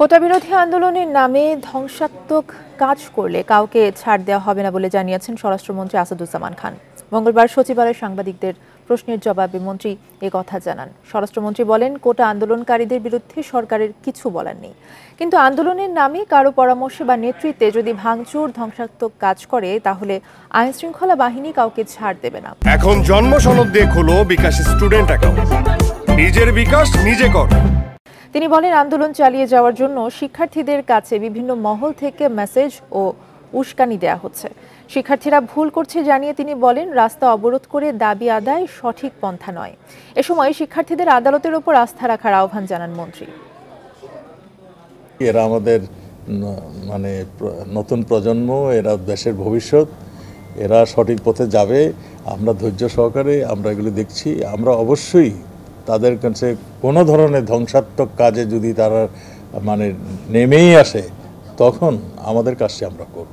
কোটা বিরোধী আন্দোলনের নামে ধ্বংসাত্মক কাজ করলে কাউকে ছাড় দেওয়া হবে না বলে জানিয়েছেন স্বরাষ্ট্রমন্ত্রী আসাদুজ্জামান খান। মঙ্গলবার সচিবালয়ে সাংবাদিকদের প্রশ্নের জবাবে মন্ত্রী কথা জানান। স্বরাষ্ট্রমন্ত্রী বলেন, কোটা আন্দোলনকারীদের বিরুদ্ধে সরকারের কিছু বলার নেই, কিন্তু আন্দোলনের নামে কারো পরামর্শে বা নেতৃত্বে যদি ভাঙচুর ধ্বংসাত্মক কাজ করে তাহলে আইন শৃঙ্খলা বাহিনী কাউকে ছাড় দেবে না। এখন জন্ম সনদ দিয়ে খোলো বিকাশ স্টুডেন্ট অ্যাকাউন্ট, নিজের বিকাশ নিজে কর। তিনি বলেন, আন্দোলন চালিয়ে যাওয়ার জন্য শিক্ষার্থীদের কাছে বিভিন্ন মহল থেকে মেসেজ ও উস্কানি দেয়া হচ্ছে। শিক্ষার্থীরা ভুল করছে জানিয়ে তিনি বলেন, রাস্তা অবরোধ করে দাবি আদায় সঠিক পন্থা নয়। এ সময় শিক্ষার্থীদের আদালতের ওপর আস্থা রাখার আহ্বান জানান মন্ত্রী। এরা আমাদের নতুন প্রজন্ম, এরা দেশের ভবিষ্যৎ, এরা সঠিক পথে যাবে। আমরা ধৈর্য সহকারে আমরা এগুলো দেখছি। আমরা অবশ্যই তাদের কাছে কোনো ধরনের ধ্বংসাত্মক কাজে যদি তারা নেমেই আসে, তখন আমাদের কাজটি আমরা করব।